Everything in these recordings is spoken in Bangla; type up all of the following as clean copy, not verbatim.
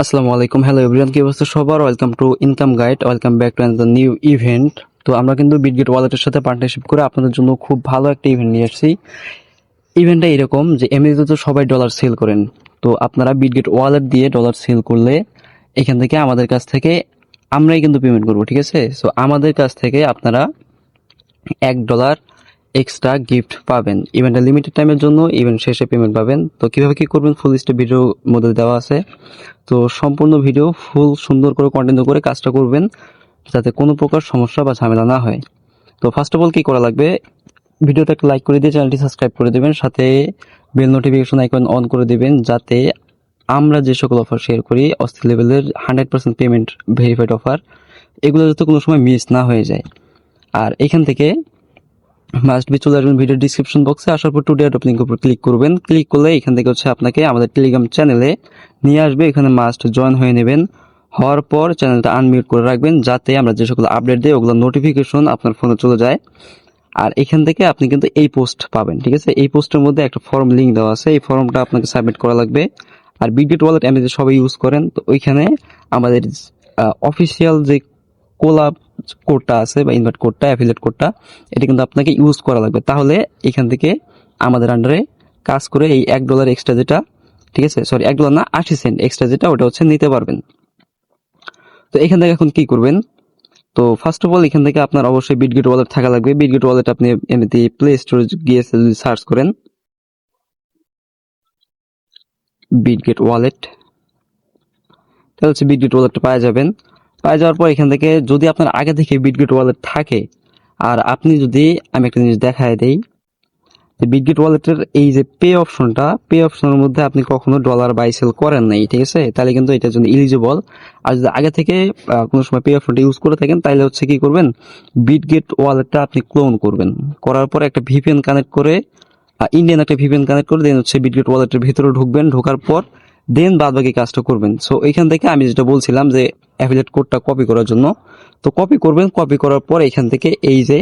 আসসালামু আলাইকুম, হ্যালো এভরিওয়ান, কি অবস্থা সবার? Welcome to income guide, welcome back to the new event. তো আমরা কিন্তু বিটগেট ওয়ালেটের সাথে পার্টনারশিপ করে আপনাদের জন্য খুব ভালো একটা ইভেন্ট নিয়ে আসছি। ইভেন্টটা এরকম যে এমনিতে তো সবাই ডলার সেল করেন, তো আপনারা বিটগেট ওয়ালেট দিয়ে ডলার সেল করলে এখান থেকে আমাদের কাছ থেকে আমরাই কিন্তু পেমেন্ট করবো, ঠিক আছে? সো আমাদের কাছ থেকে আপনারা $1 এক্সট্রা গিফট পাবেন ইভেন্টের লিমিটেড টাইমের জন্য। ইভেন্ট শেষে পেমেন্ট পাবেন। তো কিভাবে কি করবেন ফুল লিস্টে ভিডিও মধ্যে দেওয়া আছে। তো সম্পূর্ণ ভিডিও ফুল সুন্দর করে কন্টিনিউ করে কাজটা করবেন যাতে কোনো প্রকার সমস্যা বা ঝামেলা না হয়। তো ফার্স্ট অফ অল কি করা লাগবে, ভিডিওটা একটা লাইক করে দিয়ে চ্যানেলটি সাবস্ক্রাইব করে দেবেন, সাথে বেল নোটিফিকেশন আইকন অন করে দেবেন যাতে আমরা যে সকল অফার শেয়ার করি অস্থির লেভেলের 100% পেমেন্ট ভেরিফাইড অফার, এগুলো যাতে কোনো সময় মিস না হয়ে যায়। আর এখান থেকে মাস্ট বি চলে আসবেন ভিডিও ডিসক্রিপশন বক্সে, আসার পর টুডে অ্যাডপ লিঙ্কের উপর ক্লিক করবেন। ক্লিক করলে এখান থেকে আপনাকে আমাদের টেলিগ্রাম চ্যানেলে নিয়ে আসবে। এখানে মাস্ট জয়েন হয়ে নেবেন। হওয়ার পর চ্যানেলটা আনমিউট করে রাখবেন যাতে আমরা যে সকল আপডেট দিই ওগুলো নোটিফিকেশন আপনার ফোনে চলে যায়। আর এখান থেকে আপনি কিন্তু এই পোস্ট পাবেন, ঠিক আছে? এই পোস্টের মধ্যে একটা ফর্ম লিঙ্ক দেওয়া আছে, এই ফর্মটা আপনাকে সাবমিট করা লাগবে। আর বিটগেট ওয়ালেট এমনিতে সবাই ইউজ করেন, তো ওইখানে আমাদের অফিসিয়াল যে কোলাব কোডটা আছে বা ইনভাইট কোডটা, অ্যাফিলিয়েট কোডটা, এটা কিন্তু আপনাকে ইউজ করা লাগবে। তাহলে এখান থেকে আমাদের আন্ডারে কাজ করে এই $1 এক্সট্রা যেটা, ঠিক আছে, সরি $1 না, 80 সেন্ট এক্সট্রা যেটা, ওটা নিতে পারবেন। তো এখান থেকে এখন কি করবেন, তো ফার্স্ট অফ অল এখান থেকে আপনার অবশ্যই বিটগেট ওয়ালেট থাকা লাগবে। বিটগেট ওয়ালেট আপনি এমনিতে প্লে স্টোরে গিয়ে যদি সার্চ করেন বিটগেট ওয়ালেট, তাহলে বিটগেট ওয়ালেটটা পাওয়া যাবেন। পাওয়া যাওয়ার পর এখান থেকে যদি আপনার আগে থেকে বিটগেট ওয়ালেট থাকে, আর আপনি যদি, আমি একটা জিনিস দেখায় দেই, বিটগেট ওয়ালেটের এই যে পে অপশনটা, পে অপশনের মধ্যে আপনি কখনো ডলার বাই সেল করেন নাই, ঠিক আছে? তাহলে কিন্তু এটার জন্য ইলিজিবল। আর যদি আগে থেকে কোনো সময় পে অপশনটা ইউজ করে থাকেন, তাহলে কি করবেন, বিটগেট ওয়ালেটটা আপনি ক্লোন করবেন। করার পর একটা ভিপিএন কানেক্ট করে, ইন্ডিয়ান একটা ভিপিএন কানেক্ট করে দেন বিটগেট ওয়ালেটের ভিতরে ঢুকবেন। ঢোকার পর দেন বাদ বাকি কাজটা করবেন। সো এখান থেকে আমি যেটা বলছিলাম যে অ্যাফিলিয়েট কোডটা কপি করার জন্য, তো কপি করবেন। কপি করার পর এখান থেকে এই যে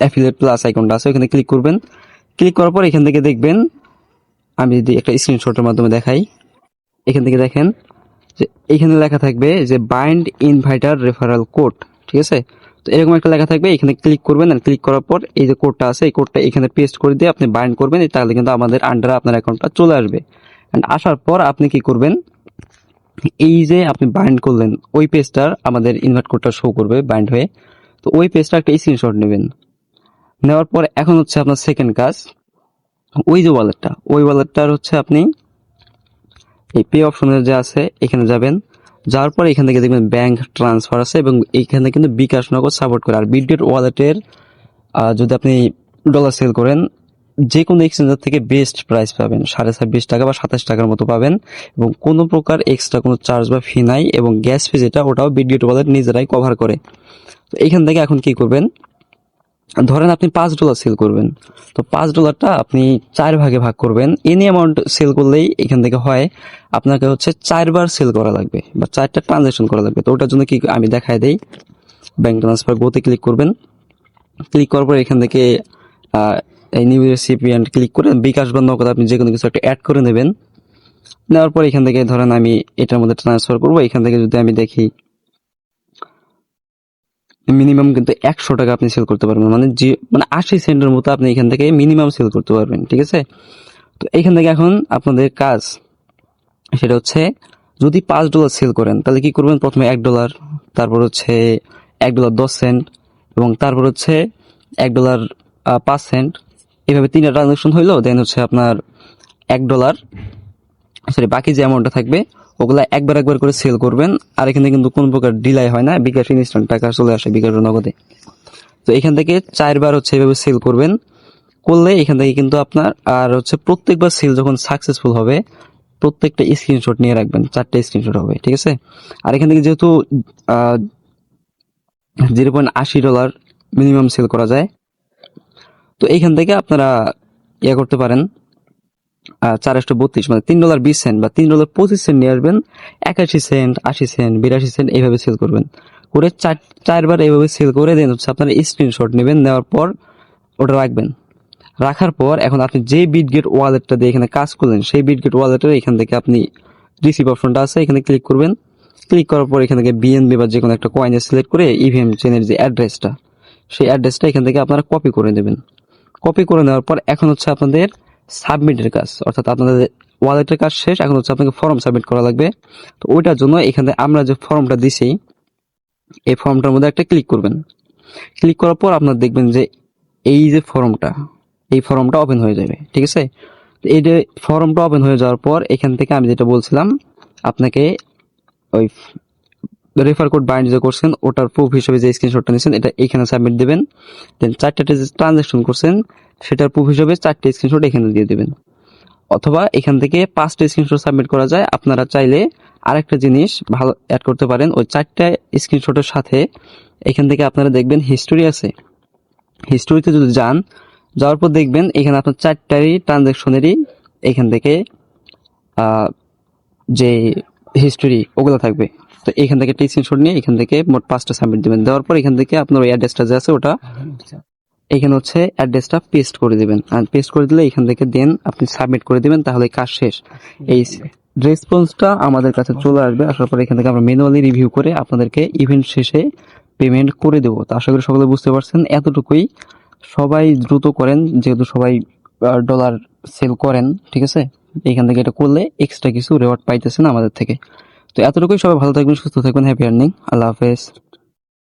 অ্যাফিলিয়েট প্লাস আইকনটা আছে ওখানে ক্লিক করবেন। ক্লিক করার পর এখান থেকে দেখবেন, আমি যদি একটা স্ক্রিনশটের মাধ্যমে দেখাই, এখান থেকে দেখেন যে এখানে লেখা থাকবে যে বাইন্ড ইনভাইটার রেফারাল কোড, ঠিক আছে? তো এরকম একটা লেখা থাকবে, এখানে ক্লিক করবেন। আর ক্লিক করার পর এই যে কোডটা আছে, এই কোডটা এখানে পেস্ট করে দিয়ে আপনি বাইন্ড করবেন, তাহলে কিন্তু আমাদের আন্ডারে আপনার অ্যাকাউন্টটা চলে আসবে। অ্যান্ড আসার পর আপনি কি করবেন, এই যে আপনি বাইন্ড করলেন ওই পেজটার আমাদের ইনভাইট কোডটা শো করবে বাইন্ড হয়ে। তো ওই পেজটা একটা স্ক্রিনশট নেবেন। নেওয়ার পর এখন আপনার সেকেন্ড কাজ, ওই যে ওয়ালেটটা, ওই ওয়ালেটটার আপনি এই পে অপশনে যে আছে এখানে যাবেন। যাওয়ার পর এখান থেকে দেখবেন ব্যাংক ট্রান্সফার আছে এবং এইখানে কিন্তু বিকাশ নগদ সাপোর্ট করে। আর বিটগেট ওয়ালেটের যদি আপনি ডলার সেল করেন, যে কোনো এক্সচেঞ্জার থেকে বেস্ট প্রাইস পাবেন, 26.5 টাকা বা 27 টাকার মতো পাবেন, এবং কোনো প্রকার এক্সট্রা কোনো চার্জ বা ফি নাই, এবং গ্যাস ফি যেটা ওটাও বিটগেট ওয়ালেট নিজেরাই কভার করে। তো এইখান থেকে এখন কি করবেন, ধরেন আপনি $5 সেল করবেন, তো $5টা আপনি 4 ভাগে ভাগ করবেন। এনি অ্যামাউন্ট সেল করলেই এখান থেকে হয় আপনাকে 4বার সেল করা লাগবে বা 4টা ট্রানজাকশন করা লাগবে। তো ওটার জন্য কি আমি দেখাই দেই, ব্যাংক ট্রান্সফার গোতে ক্লিক করবেন। ক্লিক করার পর এখান থেকে এই নিউ রেসিপিয়েন্ট ক্লিক করে বিকাশ বা নগদ আপনি যে কোনো কিছু একটা অ্যাড করে নেবেন। নেওয়ার পর এখান থেকে ধরেন আমি এটার মধ্যে ট্রান্সফার করবো। এখান থেকে যদি আমি দেখি মিনিমাম কিন্তু 100 টাকা আপনি সেল করতে পারবেন, মানে 80 সেন্টের মতো আপনি এখান থেকে মিনিমাম সেল করতে পারবেন, ঠিক আছে? তো এখান থেকে এখন আপনাদের কাজ সেটা যদি $5 সেল করেন তাহলে কি করবেন, প্রথমে $1, তারপর $1.10, এবং তারপর $1.05, এভাবে 3টা ট্রানজাকশন হইলো। দেন আপনার $1, সরি বাকি যে অ্যামাউন্টটা থাকবে ওগুলা একবার একবার করে সেল করবেন। আর এখানে কিন্তু কোনো প্রকার ডিলাই হয় না, বিকাশ ইনস্ট্যান্ট টাকা চলে আসে বিকাশ নগদে। তো এখান থেকে 4বার এভাবে সেল করবেন। করলে এখান থেকে কিন্তু আপনার আর প্রত্যেকবার সেল যখন সাকসেসফুল হবে প্রত্যেকটা স্ক্রিনশট নিয়ে রাখবেন, 4টা স্ক্রিনশট হবে, ঠিক আছে? আর এখান থেকে যেহেতু $0.80 মিনিমাম সেল করা যায়, তো এইখান থেকে আপনারা করতে পারেন 4/32 মানে $3.20 বা $3.25 নিয়ে আসবেন। 81 সেন্ট, 80 সেন্ট, 82 সেন্ট এইভাবে সেল করবেন। করে 4বার এইভাবে সেল করে দেন আপনারা স্ক্রিনশট নেবেন। নেওয়ার পর ওটা রাখবেন। রাখার পর এখন আপনি যে বিটগেট ওয়ালেটটা দিয়ে এখানে কাজ করলেন সেই বিটগেট ওয়ালেটের এখান থেকে আপনি রিসিভ অপশনটা আছে এখানে ক্লিক করবেন। ক্লিক করার পর এখান থেকে বিএনবি বা যে কোনো একটা কয়েনে সিলেক্ট করে ইভিএম চেনের যে অ্যাড্রেসটা সেই অ্যাড্রেসটা এখান থেকে আপনারা কপি করে নেবেন। কপি করে নেওয়ার পর এখন হচ্ছে আপনাদের সাবমিটের কাজ, অর্থাৎ আপনাদের ওয়ালেটের কাজ শেষ, এখন হচ্ছে আপনাকে ফর্ম সাবমিট করা লাগবে। তো ওইটার জন্য এখানে আমরা যে ফর্মটা দিছি এই ফর্মটার মধ্যে একটা ক্লিক করবেন। ক্লিক করার পর আপনার দেখবেন যে এই যে ফর্মটা এই ফর্মটা ওপেন হয়ে যাবে, ঠিক আছে। তো এই যে ফর্মটা ওপেন হয়ে যাওয়ার পর এখান থেকে আমি যেটা বলছিলাম আপনাকে ওই রেফার কোড বাইন্ড যে করছেন ওটার প্রুফ হিসেবে যে স্ক্রিনশটটা নিয়েছেন এটা এখানে সাবমিট দেবেন। দেন 4টা যে ট্রানজাকশন করছেন সেটার প্রুফ হিসেবে 4টে স্ক্রিনশট এখানে দিয়ে দিবেন। অথবা এখান থেকে 5টা স্ক্রিনশট সাবমিট করা যায়। আপনারা চাইলে আরেকটা জিনিস ভালো অ্যাড করতে পারেন, ওই 4টা স্ক্রিনশটের সাথে এখান থেকে আপনারা দেখবেন হিস্টোরি আছে। হিস্টোরিতে যদি যান, যাওয়ার পর দেখবেন এখানে আপনার 4টারই ট্রানজাকশনেরই এখান থেকে যে হিস্টোরি ওগুলো থাকবে। তো এখান থেকে একটা স্ক্রিনশট নিয়ে এখান থেকে মোট 5টা সাবমিট দিবেন। দেওয়ার পর এখান থেকে আপনার ওই অ্যাড্রেসটা যে আছে ওটা এখানে হচ্ছে অ্যাড্রেসটা পেস্ট করে দিবেন। আর পেস্ট করে দিলে এখান থেকে দেন আপনি সাবমিট করে দিবেন, তাহলে কাজ শেষ। এই রেসপন্সটা আমাদের কাছে চলে আসবে। আসার পর এখান থেকে আমরা ম্যানুয়ালি রিভিউ করে আপনাদেরকে ইভেন্ট শেষে পেমেন্ট করে দেবো। তো আশা করি সকলে বুঝতে পারছেন। এতটুকুই, সবাই দ্রুত করেন যেহেতু সবাই ডলার সেল করেন, ঠিক আছে। এখান থেকে এটা করলে এক্সট্রা কিছু রেওয়ার্ড পাইতেছেন আমাদের থেকে। তো এতটুকুই, সবাই ভালো থাকবেন, সুস্থ থাকবেন, হ্যাপি আর্নিং, আল্লাহ হাফেজ।